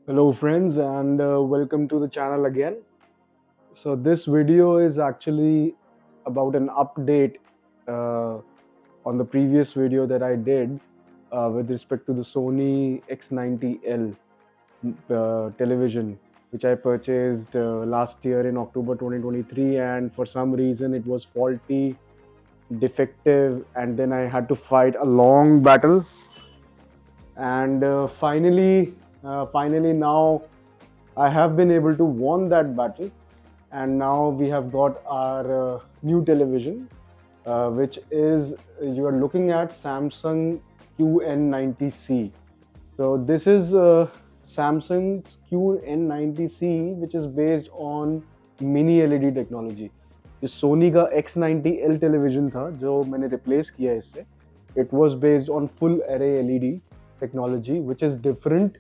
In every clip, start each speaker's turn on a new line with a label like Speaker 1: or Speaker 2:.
Speaker 1: Hello friends and welcome to the channel again. So this video is actually about an update uh, on the previous video that I did with respect to the Sony X90L television, which I purchased last year in October 2023, and for some reason it was faulty, defective, and then I had to fight a long battle. And finally now I have been able to won that battle, and now we have got our new television, which is you are looking at Samsung QN90C. So this is Samsung's QN90C, which is based on mini LED technology. जो सोनी का X90L television था जो मैंने replace किया इससे, it was based on full array LED technology, which is different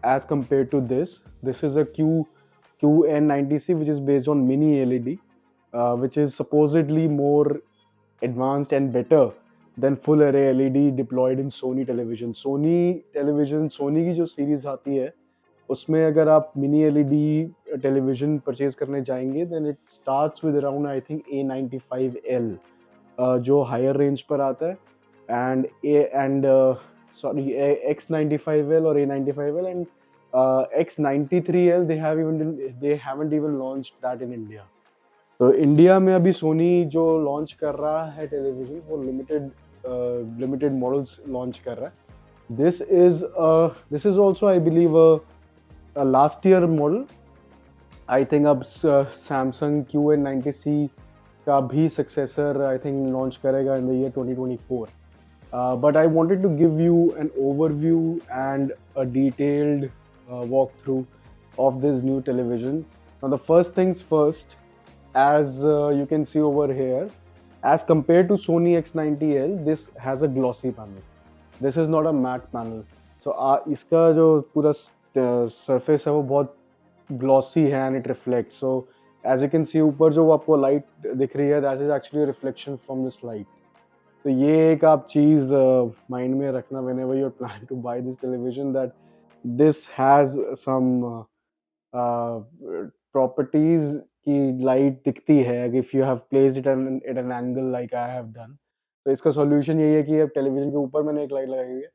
Speaker 1: as compared to this. This is a QN90C, which is based on mini LED, which is supposedly more advanced and better than full array LED deployed in Sony television. Sony की जो series आती है उसमें अगर आप mini LED television purchase करने जाएंगे then it starts with around I think A95L, जो हायर रेंज पर आता है, and sorry, X95L or A95L and X93L they haven't even launched that in India. तो इंडिया में अभी सोनी जो लॉन्च कर रहा है टेलीविजन वो लिमिटेड मॉडल्स लॉन्च कर रहा है. This is also I believe last year model. I think अब सैमसंग QN90C का भी सक्सेसर आई थिंक लॉन्च करेगा in the year 2024. But I wanted to give you an overview and a detailed walkthrough of this new television. Now, the first things first, as you can see over here, as compared to Sony X90L, this has a glossy panel. This is not a matte panel. So, इसका जो पूरा surface है वो बहुत glossy है and it reflects. So, as you can see ऊपर जो आपको light दिख रही है, that is actually a reflection from this light. तो ये एक आप चीज़ माइंड में रखना whenever you're planning to buy this television, that this has some properties की लाइट दिखती है if you have placed it at an angle like I have done. तो इसका सॉल्यूशन यही है कि अब टेलीविजन के ऊपर मैंने एक लाइट लगाई हुई है,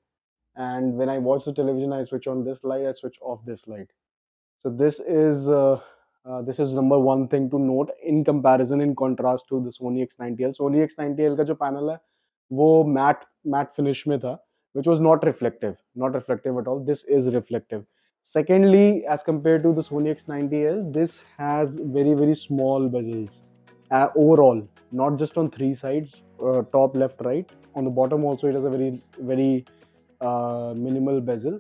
Speaker 1: and when I watch the television I switch on this light, I switch off this light. So this is number one thing to note in comparison, in contrast to the Sony X90L. Sony X90L का जो panel है वो matte finish में था, which was not reflective at all. This is reflective. Secondly, as compared to the Sony X90L, this has very small bezels overall, not just on three sides, top, left, right. On the bottom also, it has a very minimal bezel.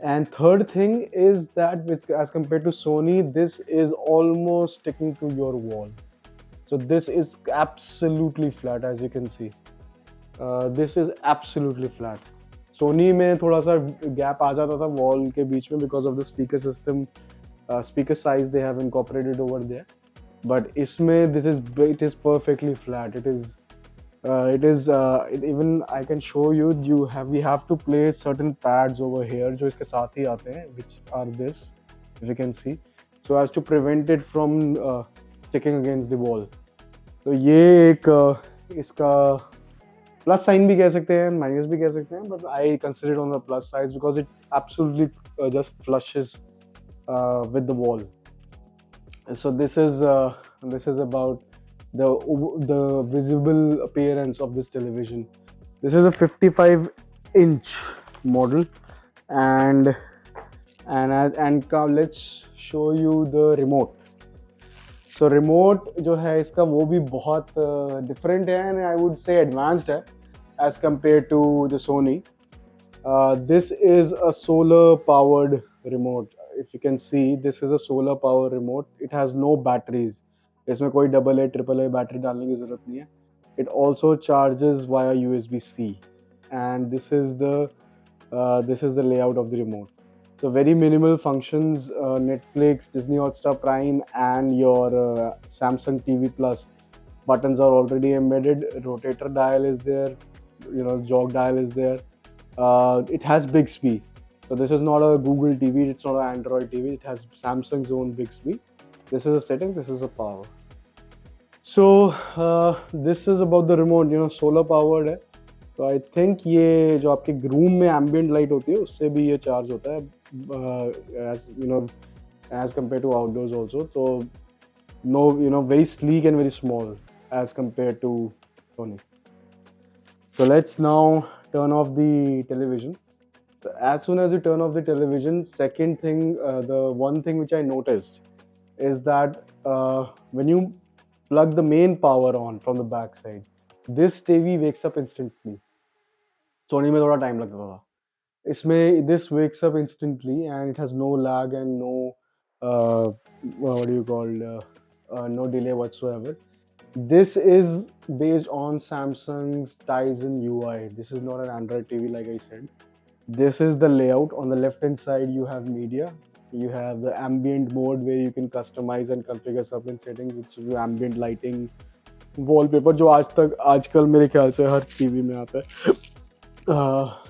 Speaker 1: And third thing is that as compared to Sony, this is almost sticking to your wall. So this is absolutely flat, as you can see. This is absolutely flat. Soni में थोड़ा सा gap आ जाता था wall के बीच में because of the speaker system, speaker size they have incorporated over there. But इसमें it is perfectly flat. Even I can show you. We have to place certain pads over here जो इसके साथ ही आते हैं, which are this, if you can see, so as to prevent it from sticking against the wall. तो ये एक इसका plus sign भी कह सकते हैं, माइनस भी कह सकते हैं, but I consider on the plus side because it absolutely just flushes with the wall. So this is about the visible appearance of this television. This is a 55-inch model, and let's show you the remote. तो remote जो है इसका वो भी बहुत different है and I would say advanced है as compared to the Sony. This is a solar powered remote. If you can see, this is a solar power remote. It has no batteries. इसमें कोई AA AAA battery डालने की ज़रूरत नहीं है. It also charges via USB-C, and this is the layout of the remote. So very minimal functions, Netflix, Disney Hotstar Prime, and your Samsung TV Plus buttons are already embedded. Rotator dial is there, jog dial is there. It has Bixby. So this is not a Google TV, it's not an Android TV, it has Samsung's own Bixby. This is a setting, this is a power. So this is about the remote, solar powered है. तो I think ये जो आपके room में ambient light होती है उससे भी ये चार्ज होता है as compared to outdoors also. तो no very sleek and very small as compared to Sony. So let's now turn off the television. So as soon as you turn off the television, second thing, the one thing which I noticed is that when you plug the main power on from the back side, this TV wakes up instantly. Sony में थोड़ा time लगता था. इसमें this wakes up instantly and it has no lag and no what do you call no delay whatsoever. This is based on Samsung's Tizen UI. This is not an Android TV like I said. This is the layout. On the left hand side you have media. You have the ambient mode where you can customize and configure certain settings, which is ambient lighting, wallpaper जो आजकल मेरे ख्याल से हर TV में आता है.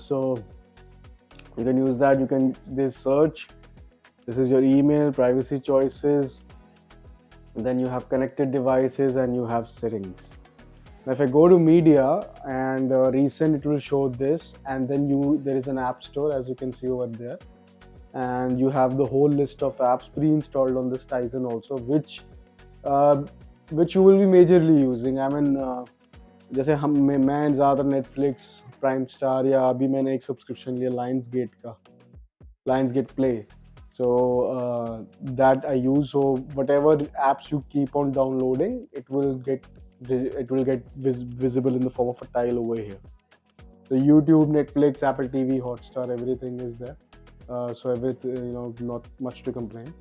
Speaker 1: So you can use that. You can this search. This is your email, privacy choices. Then you have connected devices and you have settings. Now if I go to media and recent, it will show this, and then there is an app store as you can see over there, and you have the whole list of apps pre-installed on this Tizen also, which you will be majorly using. I mean जैसे मैं ज़्यादा Netflix, Prime Star या अभी मैंने एक subscription लिया Lionsgate Play. So that I use. So whatever apps you keep on downloading, it will get visible in the form of a tile over here. So YouTube, Netflix, Apple TV, Hotstar, everything is there. So everything, not much to complain.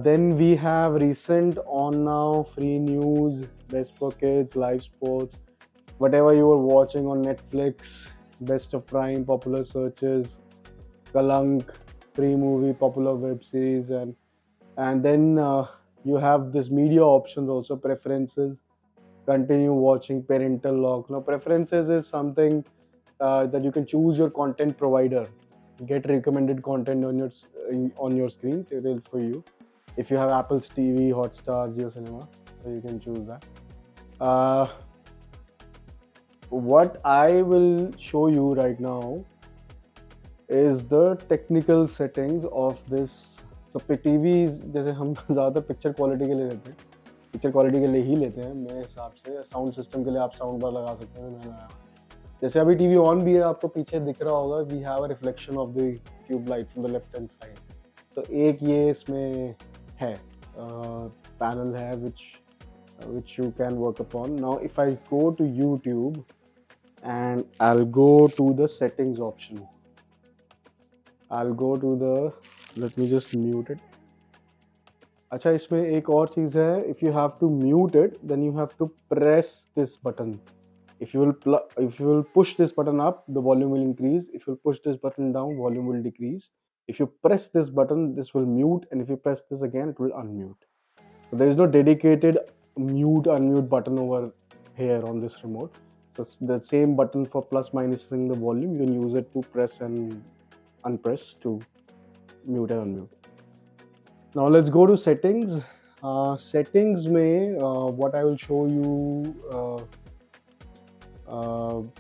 Speaker 1: Then we have recent, on now, free news, best for kids, live sports, whatever you were watching on Netflix, best of Prime, popular searches, Kalank, free movie, popular web series, and then you have this media options also, preferences, continue watching, parental lock. Now preferences is something that you can choose your content provider, get recommended content on your screen for you. If you have Apple's TV, Hotstar, Jio Cinema, so you can choose that. What I will show you right now is the technical settings of this. So TVs, जैसे हम ज़्यादा picture quality के लिए लेते हैं, picture quality के लिए ही लेते हैं मेरे हिसाब से. साउंड सिस्टम के लिए आप साउंड बार लगा सकते हैं. मैं जैसे अभी टीवी ऑन भी है, आपको पीछे दिख रहा होगा, we have a reflection of the tube light from the left hand side. तो एक ये इसमें है पैनल है which you can work upon. Now if I go to YouTube and I'll go to the settings option, I'll go to the, let me just mute it. अच्छा, इसमें एक और चीज़ है, if you have to mute it, then you have to press this button. If you will push this button up, the volume will increase. If you push this button down, volume will decrease. If you press this button, this will mute, and if you press this again, it will unmute. So there is no dedicated mute unmute button over here on this remote. So the same button for plus minusing the volume, you can use it to press and unpress to mute and unmute. Now let's go to settings. Settings mein what I will show you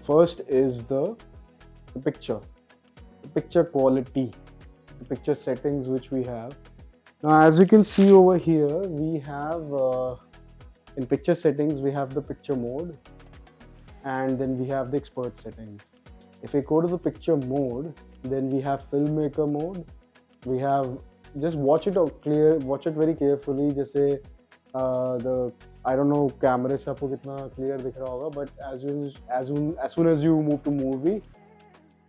Speaker 1: first is the picture quality, the picture settings which we have. Now as you can see over here, we have in picture settings we have the picture mode, and then we have the expert settings. If we go to the picture mode, then we have filmmaker mode. We have, just watch it very carefully. जैसे I don't know कैमरे से आपको कितना clear दिख रहा होगा, but as soon as you move to movie,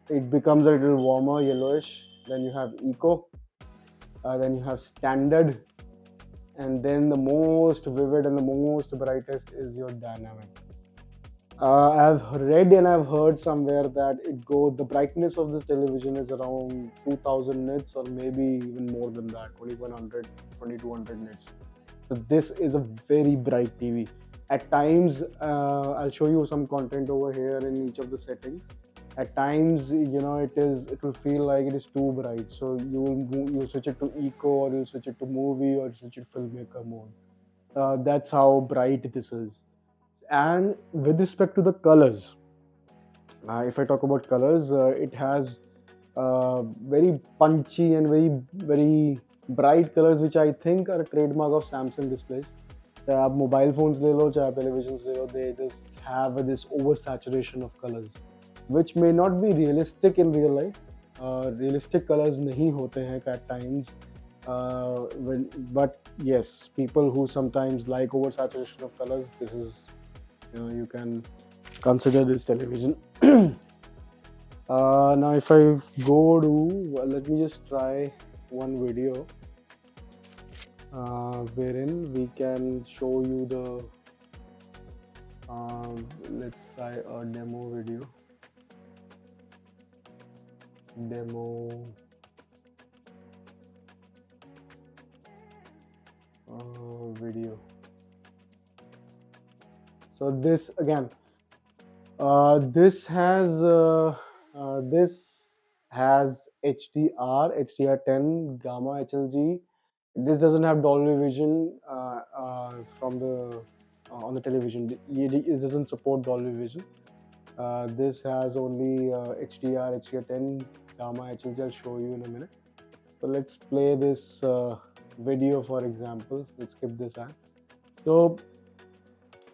Speaker 1: it becomes a little warmer, yellowish. Then you have eco, then you have standard, and then the most vivid and the most brightest is your dynamic. I've read and I've heard somewhere that the brightness of this television is around 2000 nits, or maybe even more than that, 2100, 2200 nits. So this is a very bright TV. At times, I'll show you some content over here in each of the settings. At times, it will feel like it is too bright, so you'll switch it to eco, or you'll switch it to movie, or switch it to filmmaker mode. That's how bright this is. And with respect to the colors, if I talk about colors, it has very punchy and very bright colors, which I think are a trademark of Samsung displays. चाहे आप mobile phones ले लो, चाहे आप televisions ले लो, they just have this oversaturation of colors, which may not be realistic in real life. Realistic colors नहीं होते हैं at times, but yes, people who sometimes like oversaturation of colors, this is, you can consider this television. Now if I go to, let me just try one video wherein we can show you the let's try a demo video. Video. So this again, this has HDR10 Gamma HLG. This doesn't have Dolby Vision from the on the television. It doesn't support Dolby Vision. This has only HDR10 Gamma HLG. I'll show you in a minute. So let's play this video, for example. Let's skip this ad. So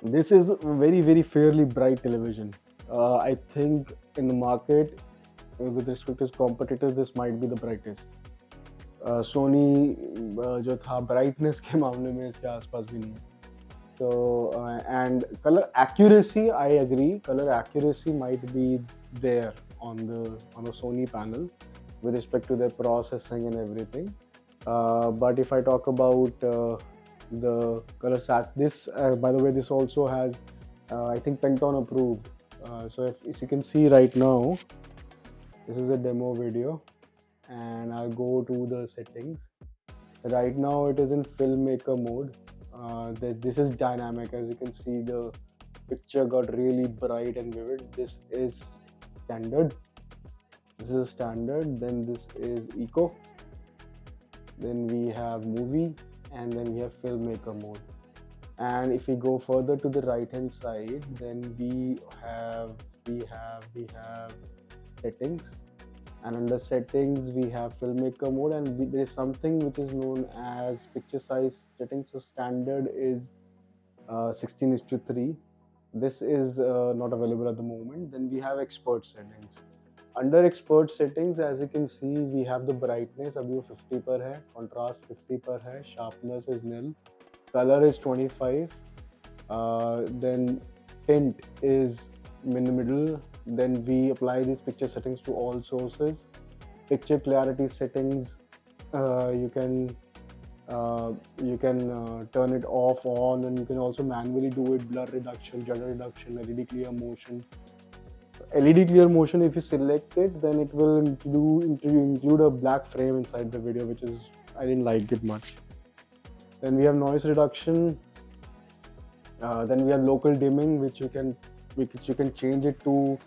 Speaker 1: this is a very fairly bright television. I think in the market, with respect to its competitors, this might be the brightest. Soni जो था brightness के मामले में इसके आसपास भी नहीं है. So and color accuracy, I agree, color accuracy might be there on the Sony panel with respect to their processing and everything. But if I talk about the color this by the way, this also has I think Pantone approved. So if you can see right now, this is a demo video, and I'll go to the settings. Right now it is in filmmaker mode. This is dynamic. As you can see, the picture got really bright and vivid. This is standard. Then this is eco. Then we have movie, and then we have filmmaker mode. And if we go further to the right hand side, then we have settings, and under settings we have filmmaker mode, and there is something which is known as picture size settings. So standard is 16:3. This is not available at the moment. Then we have expert settings. Under expert settings, as you can see, we have the brightness. अभी वो 50 पर है, contrast 50 पर है, sharpness is nil, color is 25, then tint is in the middle. Then we apply these picture settings to all sources. Picture clarity settings, you can turn it off, on, and you can also manually do it. Blur reduction, judder reduction, LED clear motion. LED clear motion, if you select it, then it will include a black frame inside the video, which is, I didn't like it much. Then we have noise reduction. Then we have local dimming, which you can change it to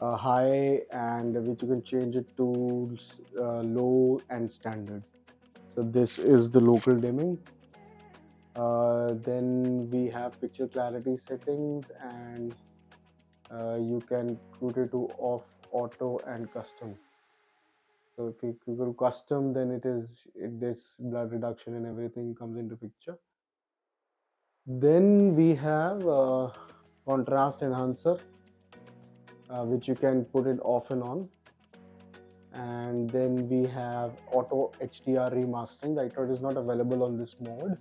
Speaker 1: high, and which you can change it to low and standard. So this is the local dimming. Then we have picture clarity settings, and you can put it to off, auto, and custom. So if you go to custom, then this blur reduction and everything comes into picture. Then we have contrast enhancer, which you can put it off and on. And then we have auto HDR remastering. The auto is not available on this mode.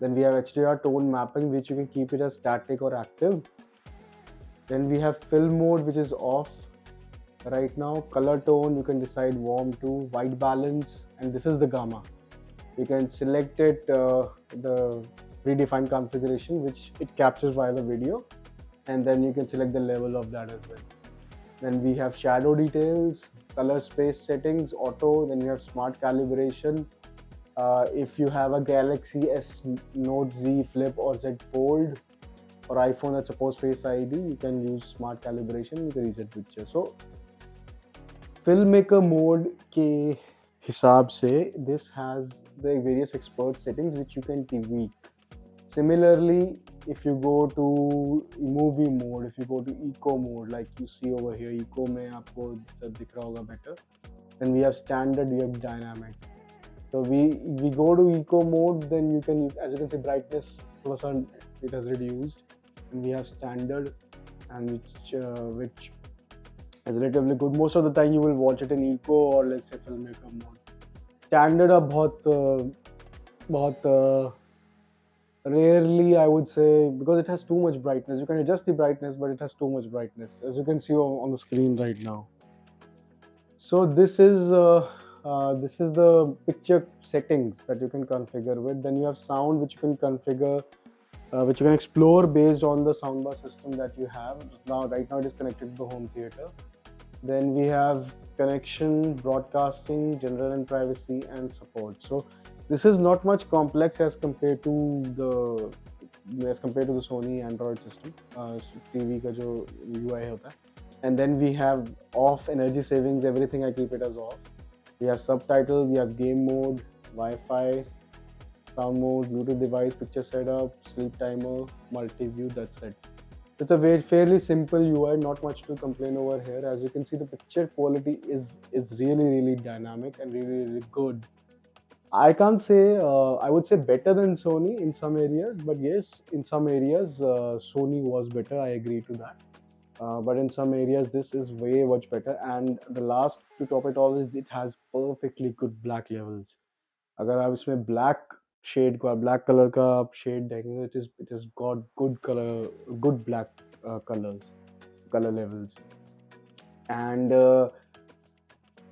Speaker 1: Then we have HDR tone mapping, which you can keep it as static or active. Then we have film mode, which is off right now. Color tone, you can decide warm to, white balance, and this is the gamma. You can select it, the predefined configuration, which it captures via the video, and then you can select the level of that as well. Then we have shadow details, color space settings, auto. Then you have smart calibration. If you have a Galaxy S Note Z Flip or Z Fold, For iPhone that supports Face ID, you can use smart calibration, you can reset picture. So filmmaker mode के हिसाब से this has the various expert settings which you can tweak. Similarly, if you go to movie mode, if you go to eco mode, like you see over here, eco में आपको सब दिख रहा होगा better. Then we have standard, we have dynamic. So we go to eco mode, then you can, as you can see, brightness it has reduced, and we have standard, and which is relatively good. Most of the time you will watch it in eco or let's say filmmaker mode. Standard अब बहुत rarely, I would say, because it has too much brightness. You can adjust the brightness, but it has too much brightness, as you can see on the screen right now. So this is the picture settings that you can configure with. Then you have sound, which you can configure, which you can explore based on the soundbar system that you have. Right now it is connected to the home theater. Then we have connection, broadcasting, general and privacy, and support. So this is not much complex as compared to the Sony Android system, TV का जो UI होता है. And then we have off, energy savings, everything I keep it as off. We have subtitle, we have game mode, Wi-Fi, sound mode, Bluetooth device, picture setup, sleep timer, multi-view, that's it. It's a very fairly simple UI, not much to complain over here. As you can see, the picture quality is really dynamic and really good. I can't say, I would say better than Sony in some areas, but yes, in some areas Sony was better, I agree to that. But in some areas this is way much better. And the last to top it all is it has perfectly good black levels. अगर आप इसमें black shade का black color का आप shade देखेंगे, it has got good color, good black color levels. And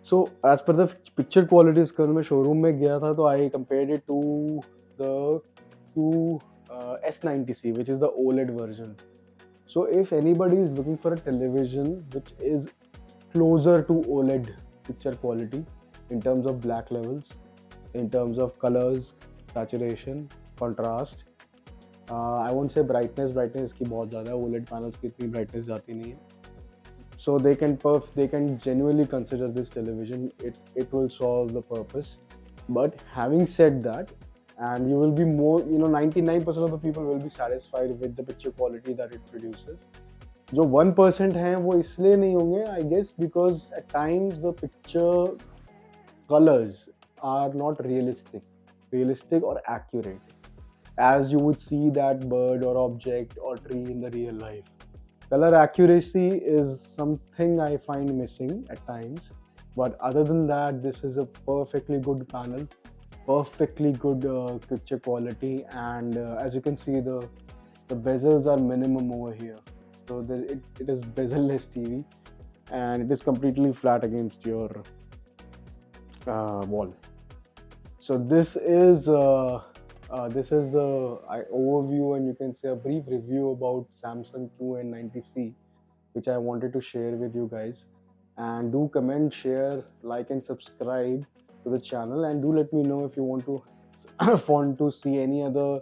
Speaker 1: so as per the picture quality, इसका मैं showroom में गया था, तो I compared it to the S90C, which is the OLED version. So if anybody is looking for a television which is closer to OLED picture quality in terms of black levels, in terms of colors, saturation, contrast, I won't say brightness इसकी बहुत ज़्यादा है, OLED panels की इतनी brightness जाती नहीं है. So they can genuinely consider this television. It will solve the purpose. But having said that, and you will be more, 99% of the people will be satisfied with the picture quality that it produces. जो 1% हैं वो इसलिए नहीं होंगे, I guess, because at times the picture colors are not realistic or accurate, as you would see that bird or object or tree in the real life. Color accuracy is something I find missing at times, but other than that, this is a perfectly good panel, perfectly good picture quality, and as you can see, the bezels are minimum over here. So it is bezel-less TV, and it is completely flat against your wall. So this is the overview, and you can say a brief review about Samsung QN90C, which I wanted to share with you guys. And do comment, share, like, and subscribe to the channel, and do let me know if you want to see any other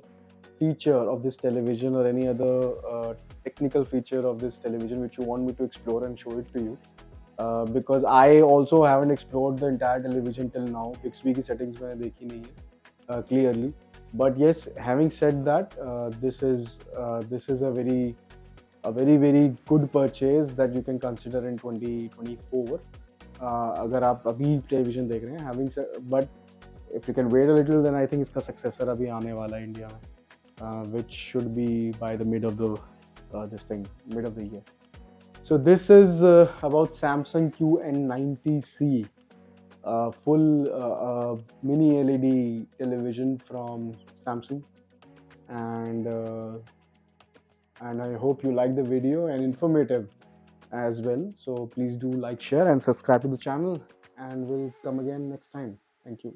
Speaker 1: feature of this television or any other technical feature of this television which you want me to explore and show it to you. Because I also haven't explored the entire television till now. Bixby की settings मैंने देखी नहीं है clearly. But yes, having said that, this is a very good purchase that you can consider in 2024. अगर आप अभी television देख रहे हैं, having said, but if you can wait a little, then I think इसका successor अभी आने वाला है इंडिया में, which should be by the mid of the year. So this is about Samsung QN90C, full mini LED television from Samsung, and I hope you like the video and informative as well. So please do like, share, and subscribe to the channel, and we'll come again next time. Thank you.